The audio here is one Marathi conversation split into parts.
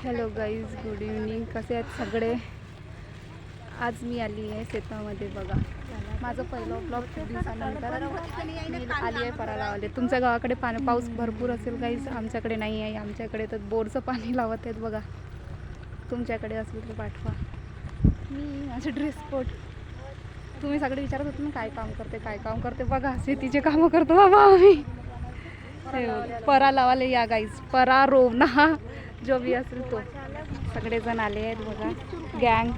Hello guys, good evening. कसे आहेत सगळे? आज मी आली आहे शेतामध्ये. बघा, माझं पहिलं ब्लॉग खूप दिवसानंतर मी आली आहे परालावाले. तुमच्या गावाकडे पाऊस भरपूर असेल गाईज, आमच्याकडे नाही आहे. आमच्याकडे तर बोरचं पाणी लावत आहेत. बघा, तुमच्याकडे असेल तर पाठवा. मी माझे ड्रेस कोड, तुम्ही सगळे विचारत होते ना काय काम करते. बघा, शेतीचे कामं करतो बाबा आम्ही. परा लावाले या गाईज, परा रोवणा जो भी असेल तो. सगळेजण आले आहेत बघा, गँग,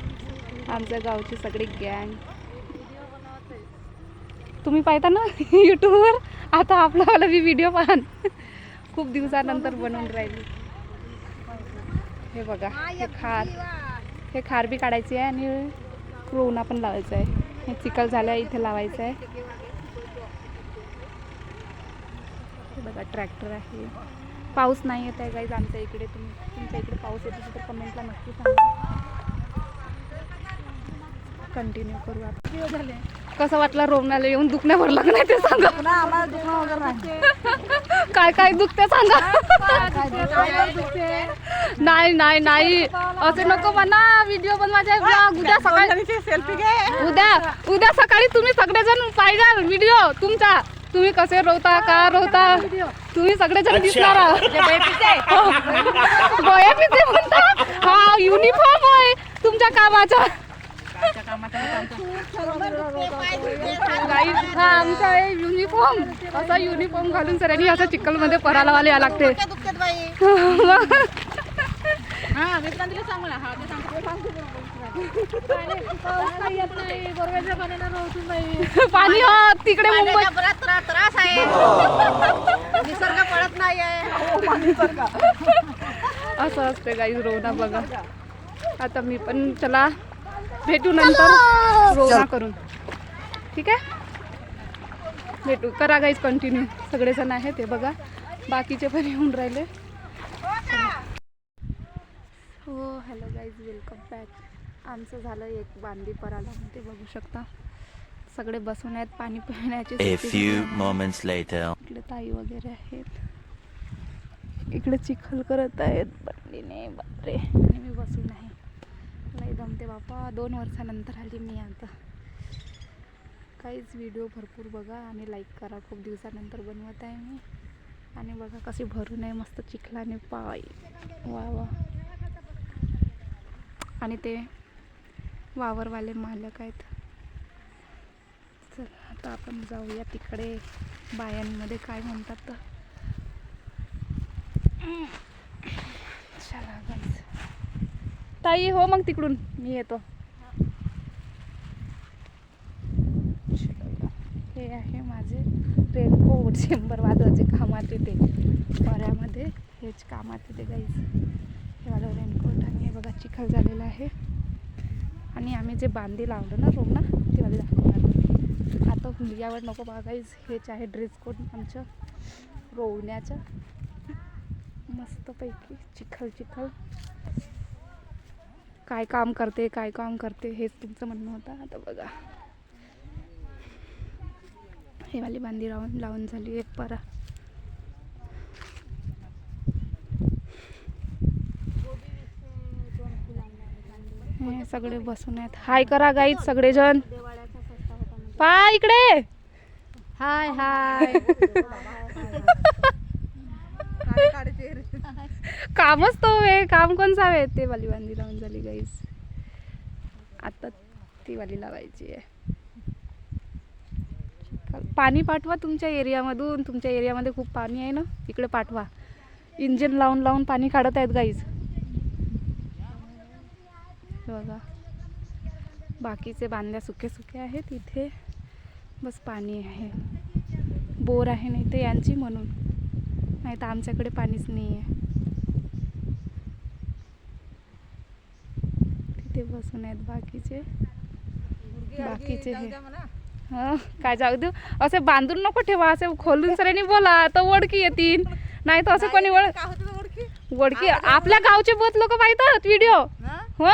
आमच्या गावची सगळी गँग. तुम्ही पाहता ना यूट्यूबवर, आता आपलावाला बी व्हिडिओ पाहा. खूप दिवसानंतर बनवून राहिली. हे बघा, हे खार बी काढायची आहे आणि रोवणा पण लावायचा आहे. हे चिखल झालं इथे लावायचं आहे. बघा, ट्रॅक्टर आहे. पाऊस नाही येत आहे गाईज आमच्या इकडे. तुमच्या इकडे पाऊस येतो तर कमेंटला नक्की सांगा. कंटिन्यू करू आपण. कसं वाटलं रोवण्याला येऊन? दुखण्या भरलं नाही ते सांगा. आम्हाला दुखणं वगैरे नाही. काय दुखते सांगा. नाही असे नको म्हणा. व्हिडिओ बनवायचा ब्लॉग उद्या सकाळी. सेल्फी घे. उद्या सकाळी तुम्ही सगळेजण पाहिजे व्हिडिओ तुमचा. तुम्ही कसे रोवता, का रोवता, तुम्ही सगळेजण दिसणार. हा युनिफॉर्म आहे तुमच्या कामाचा. हा आमचा आहे युनिफॉर्म. असा युनिफॉर्म घालून सरांनी असं चिखलमध्ये परालावाले या लागते. पाणी तिकडे मुंबईत त्रास आहे. निसर्ग पडत नाही आहे. असं असते गाईज रोवणा. बघा, आता मी पण चला भेटू नंतर रोवणा करून. ठीक आहे, भेटू. करा गाईज कंटिन्यू. सगळेजण आहेत ते बघा, बाकीचे पण येऊन राहिले. हो, हॅलो गाईज, वेलकम बॅक. आमचं झालं एक बांधी पराला, ते बघू शकता. सगळे बसून आहेत पाणी पिण्याचे. इकडे ताई वगैरे आहेत, इकडे चिखल करत आहेत बंडीने. बापरे, आणि मी बसून आहे. लई दमते बापा. 2 वर्षानंतर आली मी आता. काहीच व्हिडिओ भरपूर बघा आणि लाईक करा. खूप दिवसानंतर बनवत आहे मी. आणि बघा कशी भरून आहे मस्त चिखलाने पाय. वा वा. आणि ते वावरवाले मालक आहेत. चल आता आपण जाऊया तिकडे बायांमध्ये काय म्हणतात तर. चला गाईस. ताई हो, मग तिकडून मी येतो. हे आहे माझे रेनकोट, शंभर वाजवायचे कामात येते पर्यामध्ये. हेच कामात येते गाईस, हे माझं रेनकोट. आणि हे बघा चिखल झालेला आहे. आणि आम्ही जे बांधी लावलं ना रोवणा, ते मला दाखवणार. आता यावर नको बघा गाईस. हेच आहे ड्रेस कोड आमचं रोवण्याचं. मस्तपैकी चिखल. काय काम करते हेच तुमचं म्हणणं होतं. आता बघा, हे वाली बांधी लावून झाली. एक परा. हे सगळे बसून आहेत. हाय करा गाईज सगळेजण. पाय इकडे. हाय हाय. कामच तो आहे. काम कोणचा आहे? ते वाली बांधी लावून झाली गाईज. आता ती वाली लावायची आहे. पाणी पाठवा तुमच्या एरियामधून. तुमच्या एरियामध्ये खूप पाणी आहे ना, इकडे पाठवा. इंजिन लावून पाणी काढत आहेत गाईज. बघा, बाकीचे बांध्या सुके आहेत. इथे बस पाणी आहे. बोर आहे नाही ते यांची, म्हणून. नाही तर आमच्याकडे पाणीच नाही आहे. तिथे बसून आहेत बाकीचे हे. हां, काय जाऊ देऊ. असे बांधून नको ठेवा. असे खोलून सरांनी बोला तर ओळखी येतील. नाही तर असं कोणी ओळखी आपल्या गावचे बहुत लोक पाहतात व्हिडिओ. हो,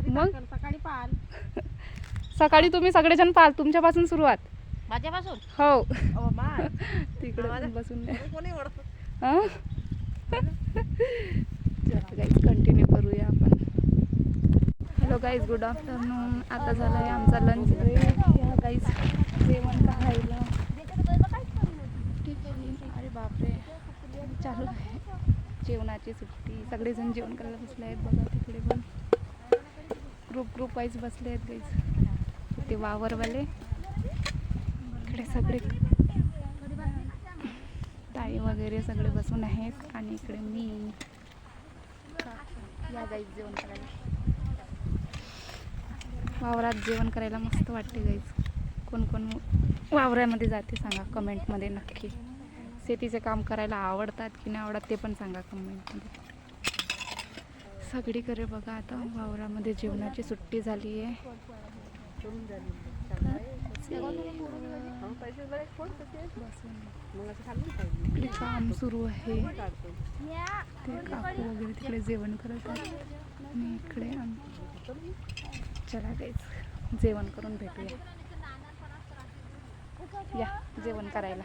मग सकाळी तुम्ही सगळेजण पाल. तुमच्यापासून सुरुवात. माझ्यापासून हो. तिकडे बसून हां गाईज कंटिन्यू करूया आपण. Hello guys, good afternoon. आता झालं आहे आमचा लंच ब्रेक. या गाईज जेवण करायला. अरे बापरे, चालू आहे जेवणाची सुट्टी. सगळेजण जेवण करायला बसले आहेत बघा. तिकडे पण ग्रुप वाईज बसले आहेत गाईज. ते वावरवाले इकडे सगळे ताई वगैरे सगळे बसून आहेत. आणि इकडे मी. या गाईज जेवण करायला. वावरात जेवण करायला मस्त वाटते गाईज. कोण कोण वावरामध्ये जाते सांगा कमेंटमध्ये नक्की. शेतीचे काम करायला आवडतात की नाही आवडत ते पण सांगा कमेंटमध्ये. सगळीकडे बघा आता वावरामध्ये जेवणाची सुट्टी झाली आहे. तिकडे काम सुरू आहे. ते काकू वगैरे तिकडे जेवण करत आहेत आणि इकडे चला गाईज जेवण करून भेटूया. या जेवण करायला.